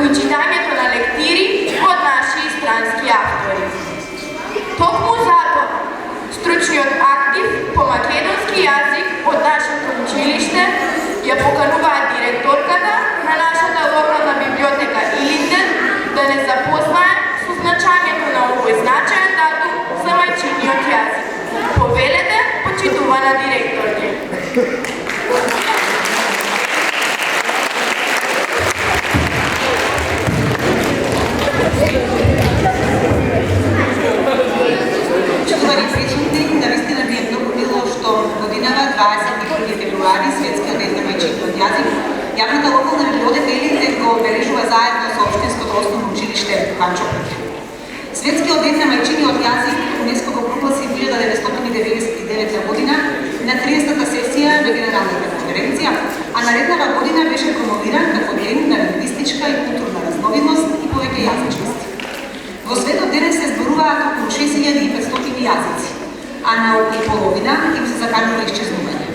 како и читањето на лектири од наши странски автори. Токму затоа, стручниот актив по македонски јазик од нашето училиште ја покануваат директорката на нашата локална библиотека Илинден да не запознае со значањето на овој значаен датум за мајчиниот јазик. Повелете, почитувана директорке. Чувани присутни, навистина ми е многу мило што годинава 21 февруари, светскиот ден на мајчиниот јазик, јавната локална библиотека Илинден го обележува заедно со општинското основно училиште Панчопреке. Светскиот ден на мајчиниот јазик УНЕСКО го прогласи 1999 година на 30-та сесија на Генералната конференција, а нареднава година беше промовиран како ден на лингвистичка и културна разновидност и повеќе јазичност. Во светот денес се зборуваат околу 6500 јазици, а на околу половина им се заканува исчезнување.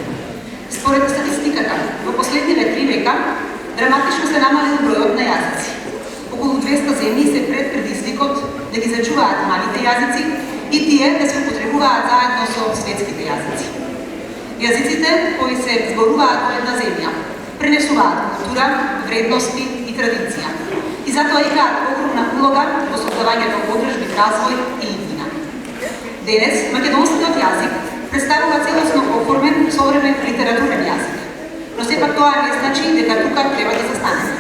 Според статистиката, во последниве 3 века драматично се намалил бројот на јазици. Околу 200 земји се пред предизвикот да ги зачуваат малите јазици и тие да се употребуваат заедно со светските јазици. Јазиците кои се зборуваат во една земја пренесуваат култура, вредности и традиција и затоа играат огромна улога во создавањето одржлив развој и иднина. Денес македонскиот јазик представува целосно оформен современ литературен јазик, но сепак тоа не значи дека тука треба да застанеме.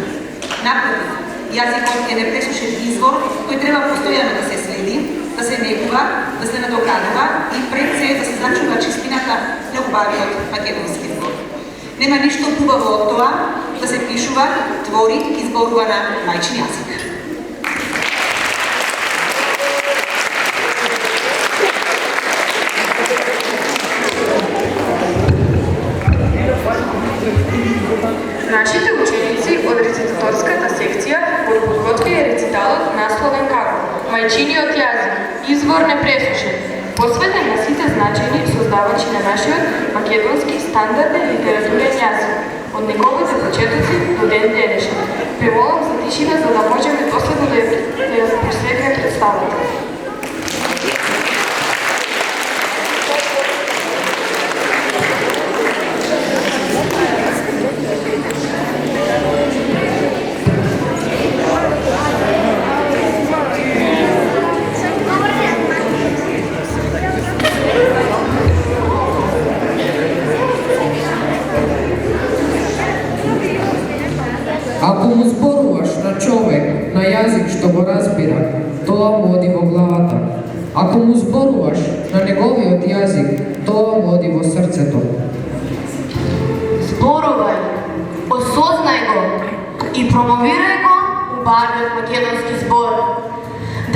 Напротив, јазикот е непресушен извор кој треба постојано да се следи, да се негува, да се надоградува и пред се да се зачува чистината на убавиот македонски збор. Нема ништо хубаво од тоа да се пишува, твори и зборува на мајчин јазик. Нашите ученици од рецитаторската секција го подготвија рециталот насловен како Мајчиниот јазик, извор непресушен, посветен на сите значајни создавачи на нашиот македонски стандарден литературен јазик, од неговите почетоци до ден денешен. Премолам за тишина за да можеме доследно да ја просветиме представата. Ако му зборуваш на човек на јазик што го разбира, тоа му оди во главата. Ако му зборуваш на неговиот јазик, тоа му оди во срцето. Зборувај, осознај го и промовирај го убавиот македонски збор.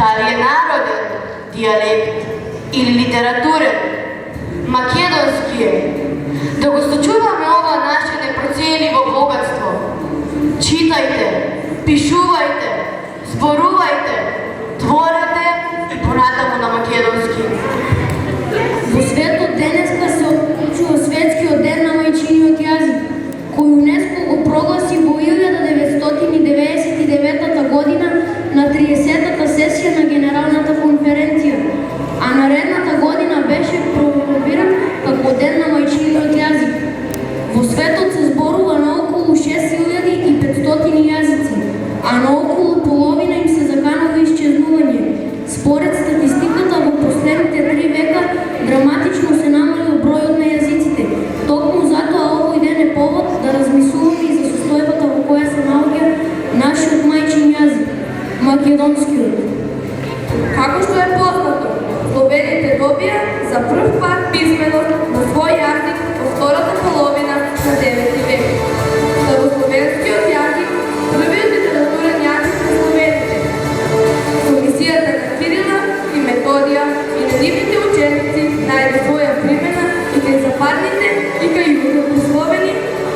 Дали е народен, дијалект или литературен, македонски е. Да го сочуваме ова наше непроценливо богатство. Читајте, пишувајте, зборувајте, творете и понатаму на македонски. Во светот денеска се одлучува светскиот ден на мајчиниот јазик, кој УНЕСКО го прогласи во 1999 година на 30-та сесија на Генералната конференција, а наредната година беше промовиран како ден на мајчиниот јазик. Во светот се зборува на околу 6500 јазици, а на околу половина им се заканува исчезнување. Според статистиката, во последните 3 века драматично се намалил бројот на јазиците. Токму затоа овој ден е повод да размислуваме и за состојбата во која се наоѓа нашиот мајчин јазик, македонскиот. Како што е познато, словените добија за прв пат писменост на свој јазик во втората половина на 9 век. Старословенскиот јазик, првиот литературен јазик на словените. Комисијата на Кирила и Методија и нивните ученици најде своја примена и кај западните и кај јужните словени,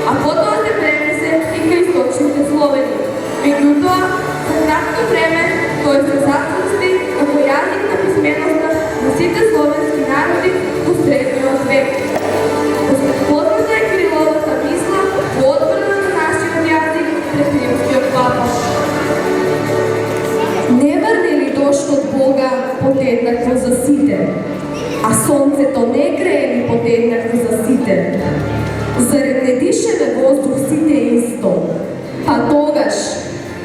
а потоа се пренесе и кај источните словени. Меѓутоа, за кратко време тој се зацрсти како јазик на писменоста на сите словенски народи во средниот век. Познато е Бога подеднакво за сите, а сонцето не грее ли подеднакво за сите? Заред не дишеме воздух сите исто? Па тогаш,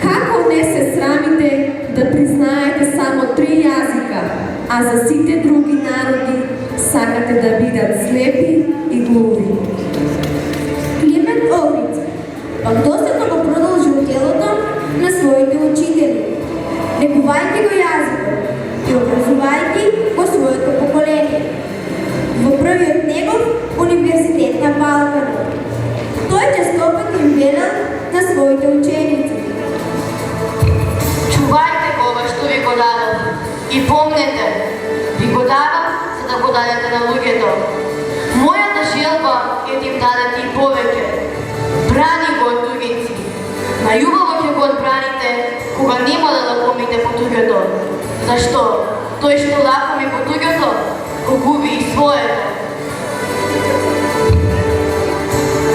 како не се срамите да признаете само 3 јазика, а за сите други народи сакате да бидат слепи и глуви? Климент Охридски пак доследно го продолжил делото на своите учители, негувајќи го јазикот и образувајќи го своето поколение во првиот негов универзитет на Балканот. Тој честопат им велел на своите ученици: Чувајте кога што ви го дадов и помнете, ви го дадов за да го дадете на луѓето. Мојата желба е да им дадете и повеќе. Брани го од туѓици. Најубаво ќе го одбраните кога нема да лакомите по туѓето. Зашто? Тој што лакоми по туѓето, го губи и своето.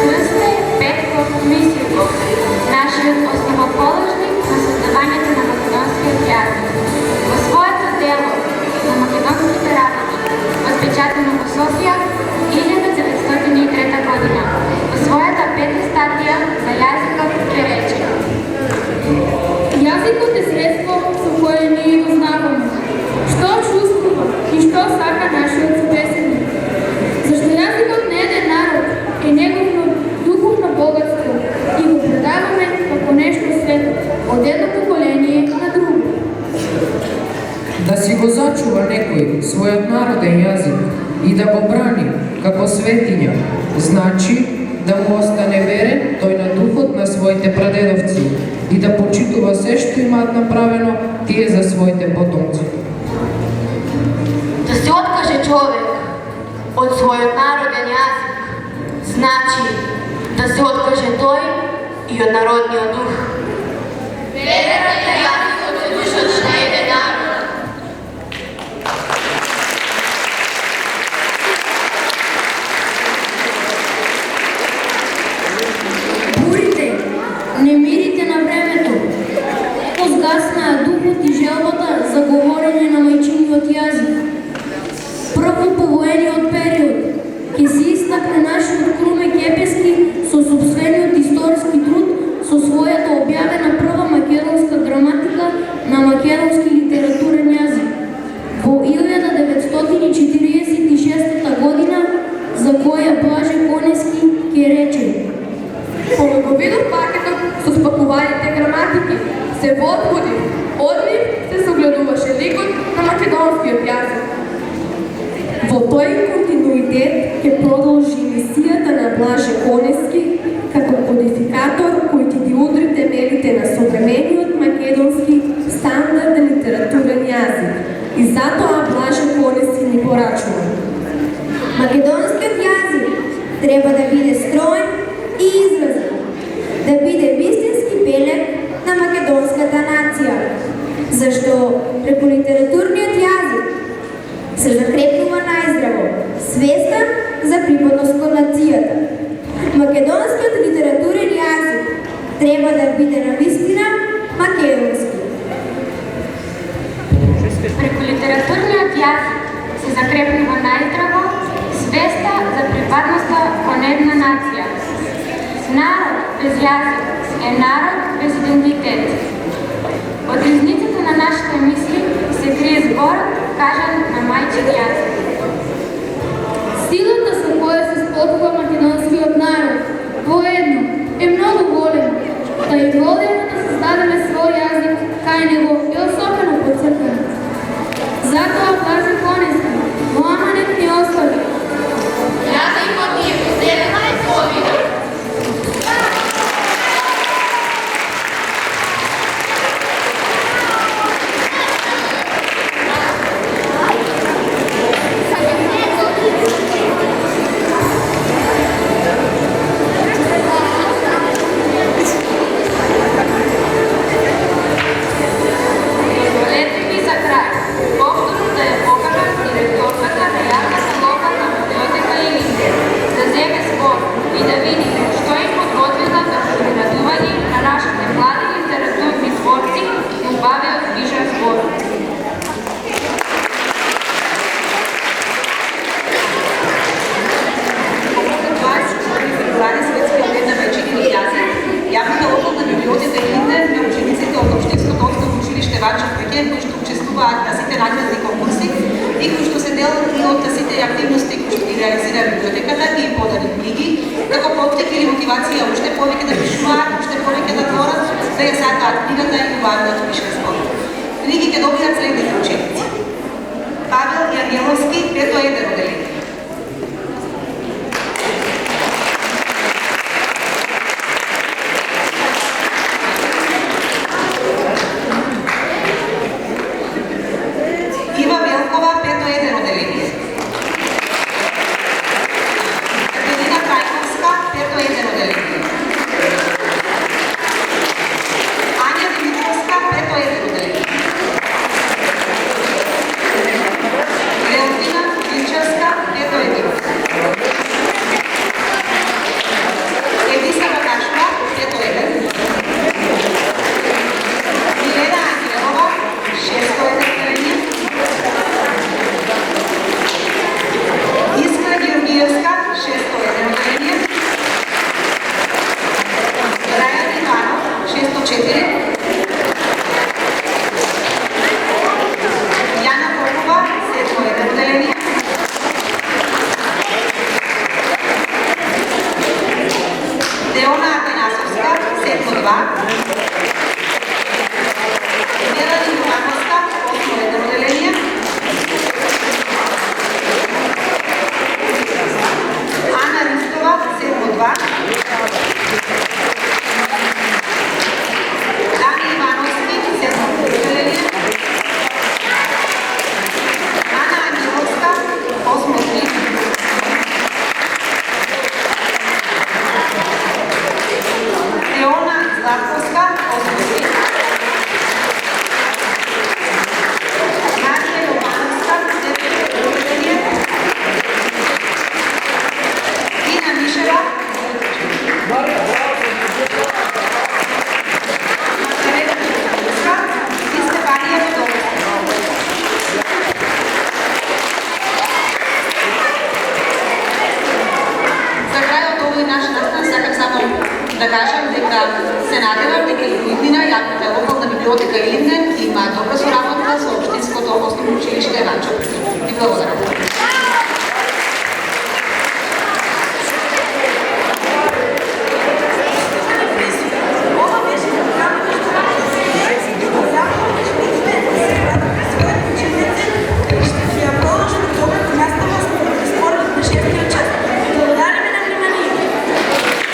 Крсте Петков Мисилков, нашиот основоположник на создавањето на македонскиот јазик. Во своето дело на македонските работи, отпечатано во Софија 1903 година, во својата 5-та статија за јазикот ќе рече: Јазикот е средство со кое ние го знаваме што чувствува и што сака нашиот собеседник. Зашто јазикот на еден народ е неговно духовно богатство и го предаваме како нешто свето од едно поколение на друго. Да си го зачува некој својот народен јазик и да го брани како светиња, значи да му остане верен тој на духот на своите прадедовци и да почитува се што имаат направено тие за своите потомци. Да се откаже човек од својот народен јазик, значи да се откаже тој и од народниот дух. Верата и јазикот е душата на еден народ. Бурите, немирите на времето, позгаснаа духот и желбата за говорење на мајчиниот јазик. Прво по воениот период ќе се истакне нашиот Круме Кепески со сопствениот историски труд со својата објавена прва македонска граматика на македонски литературен јазик во 1946 година, за која Блаже Конески ќе рече: Кога го видов пакетот со спакуваните граматики, се возбудив. Од нив се согледуваше ликот на македонскиот јазик. Во тој континуитет ќе продолжи мисијата на Блаже Конески како кодификатор кој ќе ги удри темелите на современиот македонски стандарден литературен јазик. И затоа Блаже Конески ни порачува: Македонскиот јазик треба да биде строен и изразен, да биде вистински белег на македонската нација, зашто преку литературниот јазик се закрепнува најздраво свеста за припадност кон нацијата. Македонскиот литературен јазик треба да биде навистина македонски. Преку литературниот јазик се закрепнува најздраво свеста за припадноста кон една нација. Народ без јазик е народ без идентитет. Од ризниците на нашите мисли се крие зборот кажан на мајчин јазик. Силата со која се сплотува македонскиот народ воедно е многу голема, та и волјата да создадеме свој јазик кај него е особено подцртана. Затоа Блаже Конески во аманет ни остави: Јазикот ни е последна година. подпишуваат на сите наградни конкурси и кои што се дел и од сите активности кои што ги реализира библиотеката и им подари книги, како поттик или мотивација уште повеќе да пишуваат, уште повеќе да творат, да ја сакаат книгата и убавното пишество. Книги ќе добијат следните ученици: Павел Јангеловски, 5-1 одделение. Ива Велкова, 5-1 одделение. Катерина Крајковска, 5-1 одделение. Ања Димитровска, 5-1 одделение. Леонтина Динчевска, 5-1. Едиса Бакашова, 5-1. Милена Ангелова, 6-1 одделение. Искра Георгиевска, 6-1 одделение. Рајан Иванов, 6-4. Јана Попова, 7-1 одделение. Деона Атанасовска, 7-2. Мелани Јовановска, 8-1 одделение. Ана Ристова, 7-2. Дани Ивановски, 7-1 одделение. Ана Ангеловска, 8-3. Теона Златковска, 8-3. Марија Јовановска, 7-1 одделение. Ина Мишева, Макарена Шуковска и Стефанија Тодорска. За крај од овој наш настан сакам само да кажам дека се надевам дека и иднина јавната локална библиотека Илинден има добра соработка со општинското основно училиште Еванчо. И благодарам.